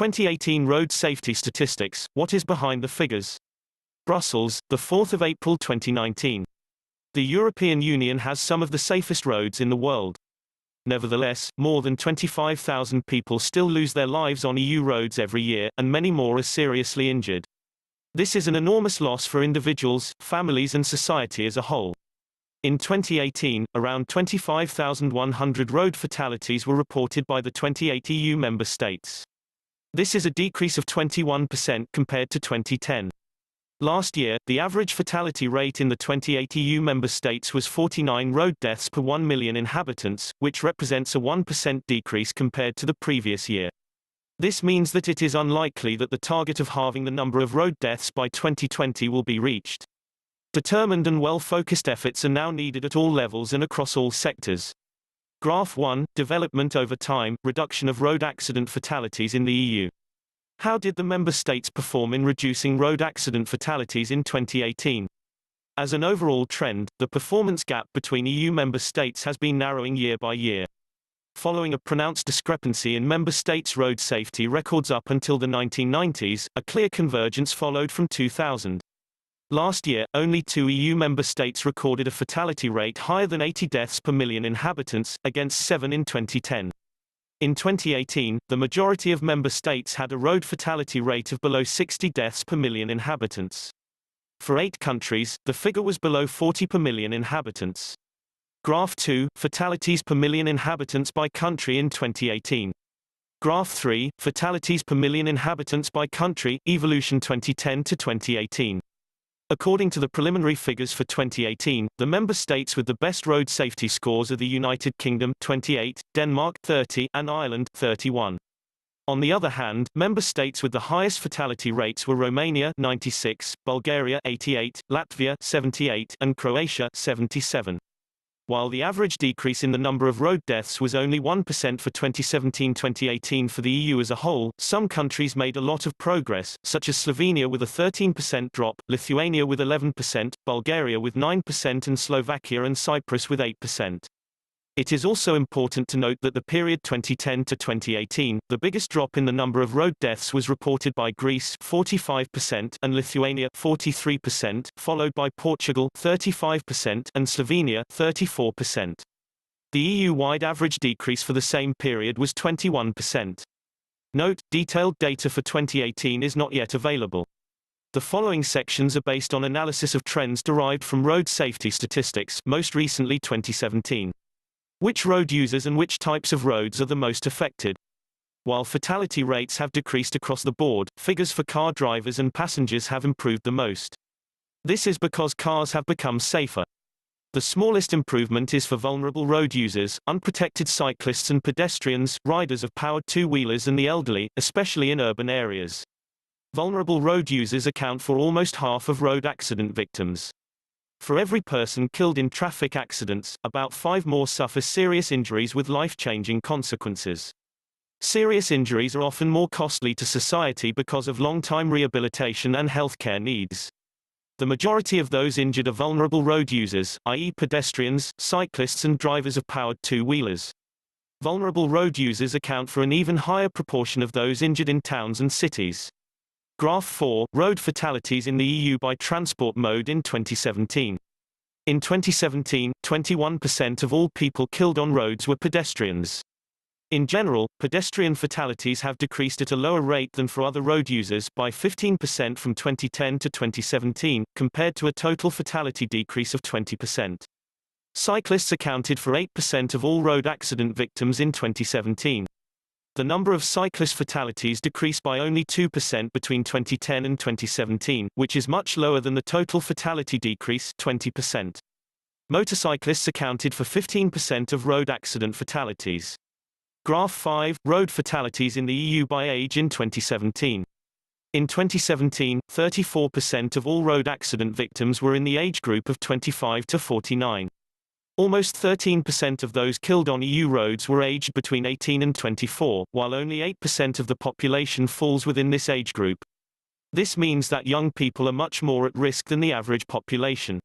2018 road safety statistics, what is behind the figures? Brussels, 4 April 2019. The European Union has some of the safest roads in the world. Nevertheless, more than 25,000 people still lose their lives on EU roads every year, and many more are seriously injured. This is an enormous loss for individuals, families and society as a whole. In 2018, around 25,100 road fatalities were reported by the 28 EU member states. This is a decrease of 21% compared to 2010. Last year, the average fatality rate in the 28 EU member states was 49 road deaths per 1 million inhabitants, which represents a 1% decrease compared to the previous year. This means that it is unlikely that the target of halving the number of road deaths by 2020 will be reached. Determined and well-focused efforts are now needed at all levels and across all sectors. Graph 1, Development over time, reduction of road accident fatalities in the EU. How did the member states perform in reducing road accident fatalities in 2018? As an overall trend, the performance gap between EU member states has been narrowing year by year. Following a pronounced discrepancy in member states' road safety records up until the 1990s, a clear convergence followed from 2000. Last year, only 2 EU member states recorded a fatality rate higher than 80 deaths per million inhabitants, against 7 in 2010. In 2018, the majority of member states had a road fatality rate of below 60 deaths per million inhabitants. For 8 countries, the figure was below 40 per million inhabitants. Graph 2, Fatalities per million inhabitants by country in 2018. Graph 3, Fatalities per million inhabitants by country, evolution 2010 to 2018. According to the preliminary figures for 2018, the member states with the best road safety scores are the United Kingdom 28, Denmark 30, and Ireland 31. On the other hand, member states with the highest fatality rates were Romania 96, Bulgaria 88, Latvia 78, and Croatia 77. While the average decrease in the number of road deaths was only 1% for 2017-2018 for the EU as a whole, some countries made a lot of progress, such as Slovenia with a 13% drop, Lithuania with 11%, Bulgaria with 9% and Slovakia and Cyprus with 8%. It is also important to note that the period 2010 to 2018, the biggest drop in the number of road deaths was reported by Greece 45% and Lithuania 43%, followed by Portugal 35% and Slovenia 34%. The EU-wide average decrease for the same period was 21%. Note, detailed data for 2018 is not yet available. The following sections are based on analysis of trends derived from road safety statistics, most recently 2017. Which road users and which types of roads are the most affected? While fatality rates have decreased across the board, figures for car drivers and passengers have improved the most. This is because cars have become safer. The smallest improvement is for vulnerable road users, unprotected cyclists and pedestrians, riders of powered two-wheelers and the elderly, especially in urban areas. Vulnerable road users account for almost half of road accident victims. For every person killed in traffic accidents, about 5 more suffer serious injuries with life-changing consequences. Serious injuries are often more costly to society because of long-time rehabilitation and healthcare needs. The majority of those injured are vulnerable road users, i.e. pedestrians, cyclists and drivers of powered two-wheelers. Vulnerable road users account for an even higher proportion of those injured in towns and cities. Graph 4, Road fatalities in the EU by transport mode in 2017. In 2017, 21% of all people killed on roads were pedestrians. In general, pedestrian fatalities have decreased at a lower rate than for other road users, by 15% from 2010 to 2017, compared to a total fatality decrease of 20%. Cyclists accounted for 8% of all road accident victims in 2017. The number of cyclist fatalities decreased by only 2% between 2010 and 2017, which is much lower than the total fatality decrease, 20%. Motorcyclists accounted for 15% of road accident fatalities. Graph 5, Road fatalities in the EU by age in 2017. In 2017, 34% of all road accident victims were in the age group of 25 to 49. Almost 13% of those killed on EU roads were aged between 18 and 24, while only 8% of the population falls within this age group. This means that young people are much more at risk than the average population.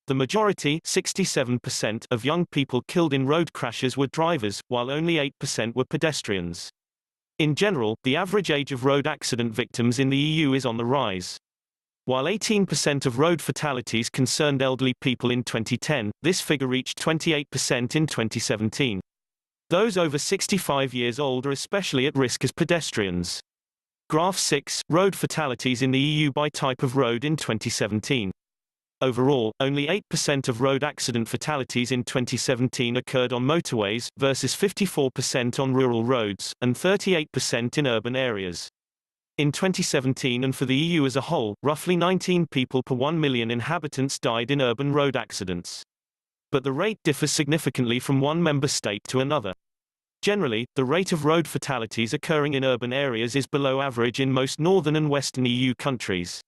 The majority, 67%, of young people killed in road crashes were drivers, while only 8% were pedestrians. In general, the average age of road accident victims in the EU is on the rise. While 18% of road fatalities concerned elderly people in 2010, this figure reached 28% in 2017. Those over 65 years old are especially at risk as pedestrians. Graph 6. Road fatalities in the EU by type of road in 2017. Overall, only 8% of road accident fatalities in 2017 occurred on motorways, versus 54% on rural roads, and 38% in urban areas. In 2017 and for the EU as a whole, roughly 19 people per 1 million inhabitants died in urban road accidents. But the rate differs significantly from one member state to another. Generally, the rate of road fatalities occurring in urban areas is below average in most northern and western EU countries.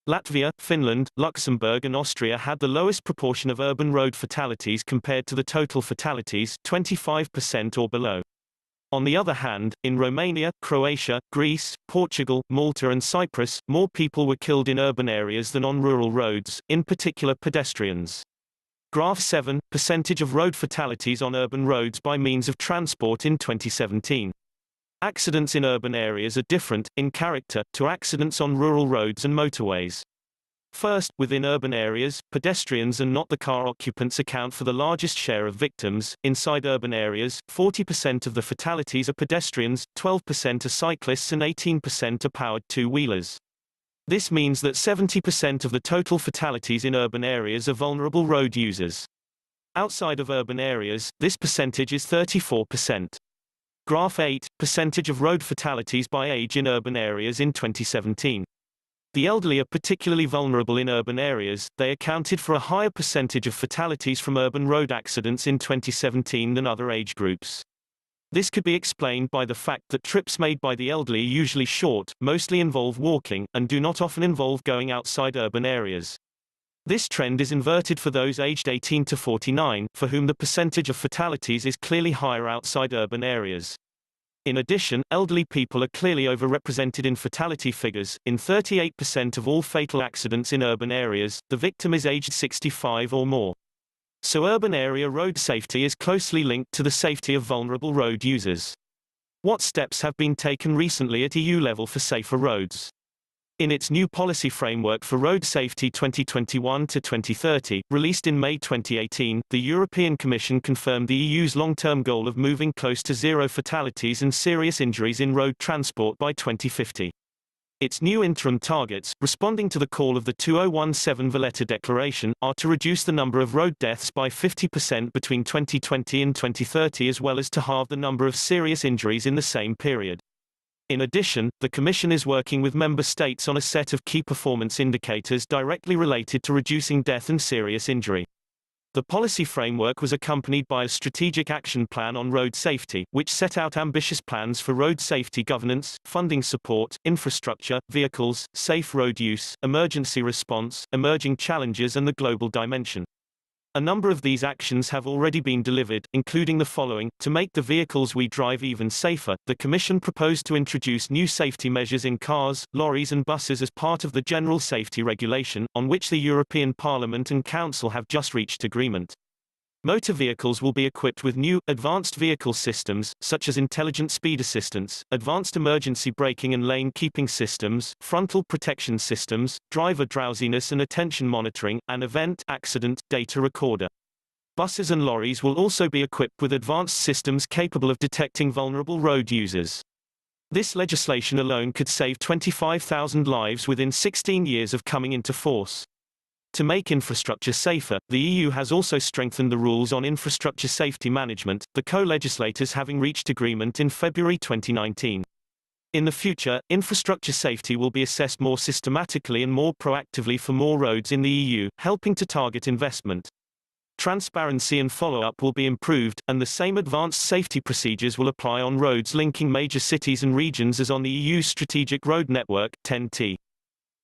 Latvia, Finland, Luxembourg and Austria had the lowest proportion of urban road fatalities compared to the total fatalities, 25% or below. On the other hand, in Romania, Croatia, Greece, Portugal, Malta and Cyprus, more people were killed in urban areas than on rural roads, in particular pedestrians. Graph 7. Percentage of road fatalities on urban roads by means of transport in 2017. Accidents in urban areas are different, in character, to accidents on rural roads and motorways. First, within urban areas, pedestrians and not the car occupants account for the largest share of victims. Inside urban areas, 40% of the fatalities are pedestrians, 12% are cyclists and 18% are powered two-wheelers. This means that 70% of the total fatalities in urban areas are vulnerable road users. Outside of urban areas, this percentage is 34%. Graph 8. Percentage of road fatalities by age in urban areas in 2017. The elderly are particularly vulnerable in urban areas. They accounted for a higher percentage of fatalities from urban road accidents in 2017 than other age groups. This could be explained by the fact that trips made by the elderly are usually short, mostly involve walking, and do not often involve going outside urban areas. This trend is inverted for those aged 18 to 49, for whom the percentage of fatalities is clearly higher outside urban areas. In addition, elderly people are clearly overrepresented in fatality figures. In 38% of all fatal accidents in urban areas, the victim is aged 65 or more. So urban area road safety is closely linked to the safety of vulnerable road users. What steps have been taken recently at EU level for safer roads? In its new policy framework for road safety 2021 to 2030, released in May 2018, the European Commission confirmed the EU's long-term goal of moving close to zero fatalities and serious injuries in road transport by 2050. Its new interim targets, responding to the call of the 2017 Valletta Declaration, are to reduce the number of road deaths by 50% between 2020 and 2030 as well as to halve the number of serious injuries in the same period. In addition, the Commission is working with member states on a set of key performance indicators directly related to reducing death and serious injury. The policy framework was accompanied by a strategic action plan on road safety, which set out ambitious plans for road safety governance, funding support, infrastructure, vehicles, safe road use, emergency response, emerging challenges and the global dimension. A number of these actions have already been delivered, including the following. To make the vehicles we drive even safer, the Commission proposed to introduce new safety measures in cars, lorries and buses as part of the General Safety Regulation, on which the European Parliament and Council have just reached agreement. Motor vehicles will be equipped with new, advanced vehicle systems, such as intelligent speed assistance, advanced emergency braking and lane keeping systems, frontal protection systems, driver drowsiness and attention monitoring, and event accident data recorder. Buses and lorries will also be equipped with advanced systems capable of detecting vulnerable road users. This legislation alone could save 25,000 lives within 16 years of coming into force. To make infrastructure safer, the EU has also strengthened the rules on infrastructure safety management, the co-legislators having reached agreement in February 2019. In the future, infrastructure safety will be assessed more systematically and more proactively for more roads in the EU, helping to target investment. Transparency and follow-up will be improved, and the same advanced safety procedures will apply on roads linking major cities and regions as on the EU's Strategic Road Network, TEN-T.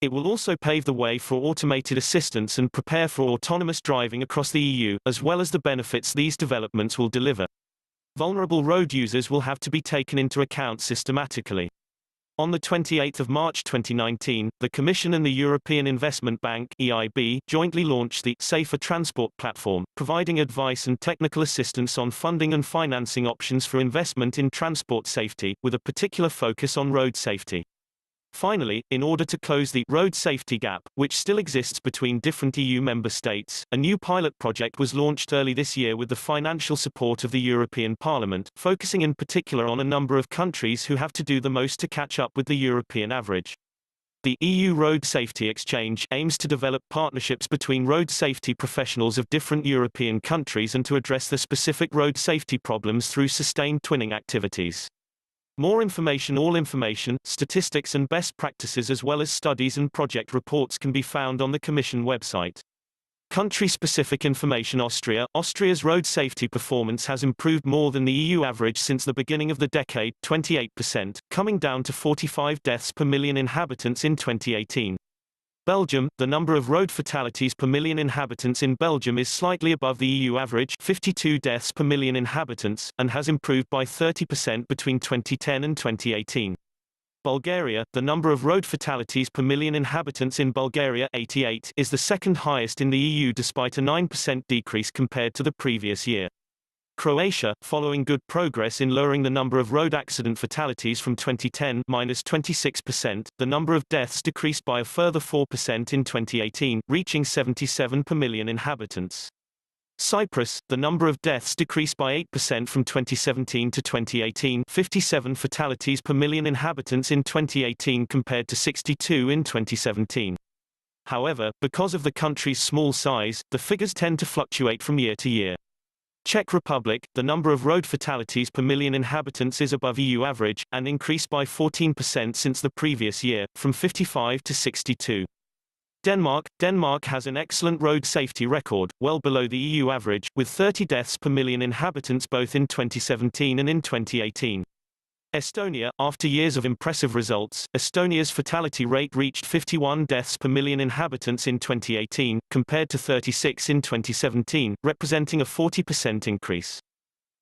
It will also pave the way for automated assistance and prepare for autonomous driving across the EU, as well as the benefits these developments will deliver. Vulnerable road users will have to be taken into account systematically. On 28 March 2019, the Commission and the European Investment Bank (EIB) jointly launched the Safer Transport Platform, providing advice and technical assistance on funding and financing options for investment in transport safety, with a particular focus on road safety. Finally, in order to close the road safety gap, which still exists between different EU member states, a new pilot project was launched early this year with the financial support of the European Parliament, focusing in particular on a number of countries who have to do the most to catch up with the European average. The EU Road Safety Exchange aims to develop partnerships between road safety professionals of different European countries and to address the specific road safety problems through sustained twinning activities. More information, all information, statistics and best practices as well as studies and project reports can be found on the Commission website. Country-specific information. Austria's road safety performance has improved more than the EU average since the beginning of the decade, 28%, coming down to 45 deaths per million inhabitants in 2018. Belgium, the number of road fatalities per million inhabitants in Belgium is slightly above the EU average, 52 deaths per million inhabitants, and has improved by 30% between 2010 and 2018. Bulgaria, the number of road fatalities per million inhabitants in Bulgaria, 88, is the second highest in the EU despite a 9% decrease compared to the previous year. Croatia, following good progress in lowering the number of road accident fatalities from 2010 -26%, the number of deaths decreased by a further 4% in 2018, reaching 77 per million inhabitants. Cyprus, the number of deaths decreased by 8% from 2017 to 2018, 57 fatalities per million inhabitants in 2018 compared to 62 in 2017. However, because of the country's small size, the figures tend to fluctuate from year to year. Czech Republic, the number of road fatalities per million inhabitants is above EU average, and increased by 14% since the previous year, from 55 to 62. Denmark has an excellent road safety record, well below the EU average, with 30 deaths per million inhabitants both in 2017 and in 2018. Estonia, after years of impressive results, Estonia's fatality rate reached 51 deaths per million inhabitants in 2018, compared to 36 in 2017, representing a 40% increase.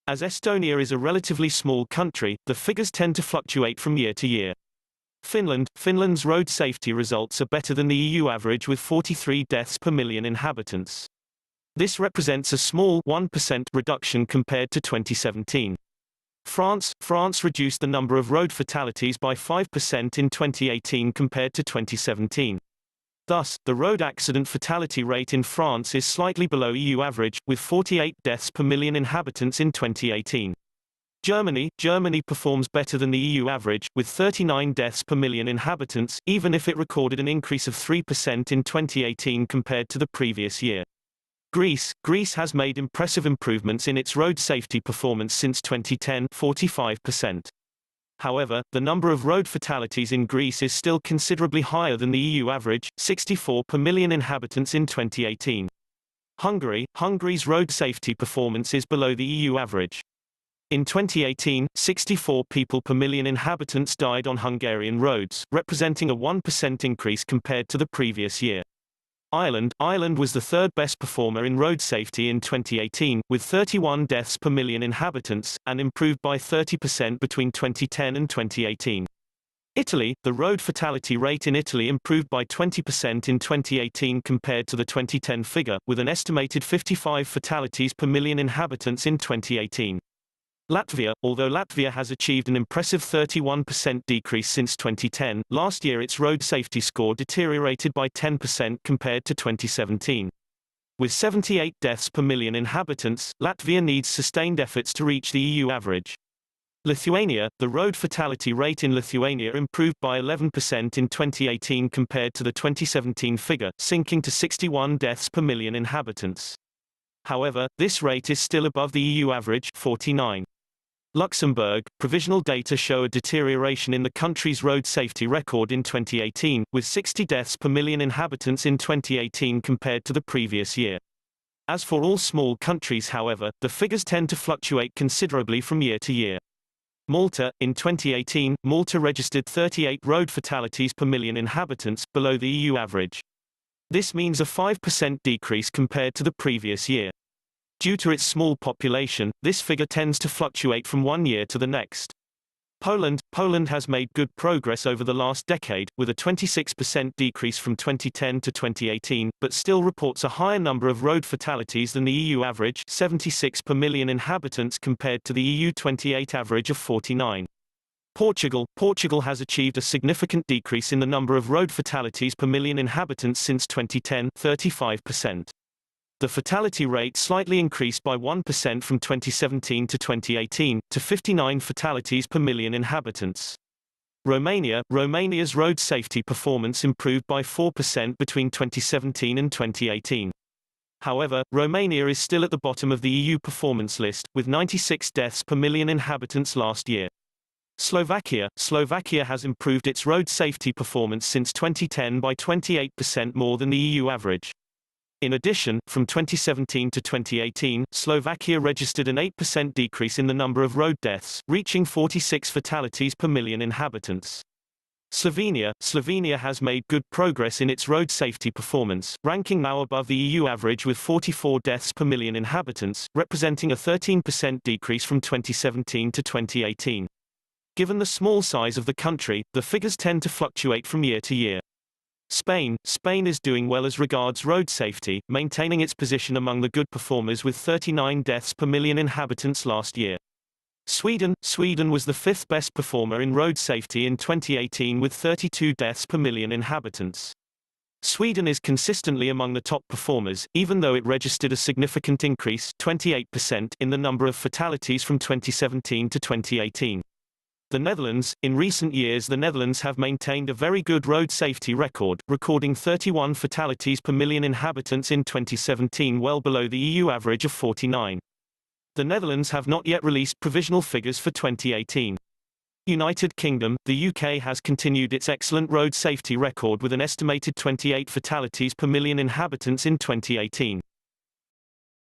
As Estonia is a relatively small country, the figures tend to fluctuate from year to year. Finland's road safety results are better than the EU average with 43 deaths per million inhabitants. This represents a small 1% reduction compared to 2017. France reduced the number of road fatalities by 5% in 2018 compared to 2017. Thus, the road accident fatality rate in France is slightly below EU average, with 48 deaths per million inhabitants in 2018. Germany performs better than the EU average, with 39 deaths per million inhabitants, even if it recorded an increase of 3% in 2018 compared to the previous year. Greece has made impressive improvements in its road safety performance since 2010, 45%. However, the number of road fatalities in Greece is still considerably higher than the EU average, 64 per million inhabitants in 2018. Hungary's road safety performance is below the EU average. In 2018, 64 people per million inhabitants died on Hungarian roads, representing a 1% increase compared to the previous year. Ireland was the third best performer in road safety in 2018, with 31 deaths per million inhabitants, and improved by 30% between 2010 and 2018. Italy, the road fatality rate in Italy improved by 20% in 2018 compared to the 2010 figure, with an estimated 55 fatalities per million inhabitants in 2018. Although Latvia has achieved an impressive 31% decrease since 2010, last year its road safety score deteriorated by 10% compared to 2017. With 78 deaths per million inhabitants, Latvia needs sustained efforts to reach the EU average. Lithuania, the road fatality rate in Lithuania improved by 11% in 2018 compared to the 2017 figure, sinking to 61 deaths per million inhabitants. However, this rate is still above the EU average, 49. Luxembourg, provisional data show a deterioration in the country's road safety record in 2018, with 60 deaths per million inhabitants in 2018 compared to the previous year. As for all small countries, however, the figures tend to fluctuate considerably from year to year. Malta, in 2018, Malta registered 38 road fatalities per million inhabitants, below the EU average. This means a 5% decrease compared to the previous year. Due to its small population, this figure tends to fluctuate from one year to the next. Poland has made good progress over the last decade, with a 26% decrease from 2010 to 2018, but still reports a higher number of road fatalities than the EU average, 76 per million inhabitants, compared to the EU 28 average of 49. Portugal has achieved a significant decrease in the number of road fatalities per million inhabitants since 2010, 35%. The fatality rate slightly increased by 1% from 2017 to 2018, to 59 fatalities per million inhabitants. Romania's road safety performance improved by 4% between 2017 and 2018. However, Romania is still at the bottom of the EU performance list, with 96 deaths per million inhabitants last year. Slovakia has improved its road safety performance since 2010 by 28% more than the EU average. In addition, from 2017 to 2018, Slovakia registered an 8% decrease in the number of road deaths, reaching 46 fatalities per million inhabitants. Slovenia has made good progress in its road safety performance, ranking now above the EU average with 44 deaths per million inhabitants, representing a 13% decrease from 2017 to 2018. Given the small size of the country, the figures tend to fluctuate from year to year. Spain is doing well as regards road safety, maintaining its position among the good performers with 39 deaths per million inhabitants last year. Sweden was the fifth best performer in road safety in 2018 with 32 deaths per million inhabitants. Sweden is consistently among the top performers, even though it registered a significant increase, 28%, in the number of fatalities from 2017 to 2018. In recent years the Netherlands have maintained a very good road safety record, recording 31 fatalities per million inhabitants in 2017, well below the EU average of 49. The Netherlands have not yet released provisional figures for 2018. United Kingdom, the UK has continued its excellent road safety record with an estimated 28 fatalities per million inhabitants in 2018.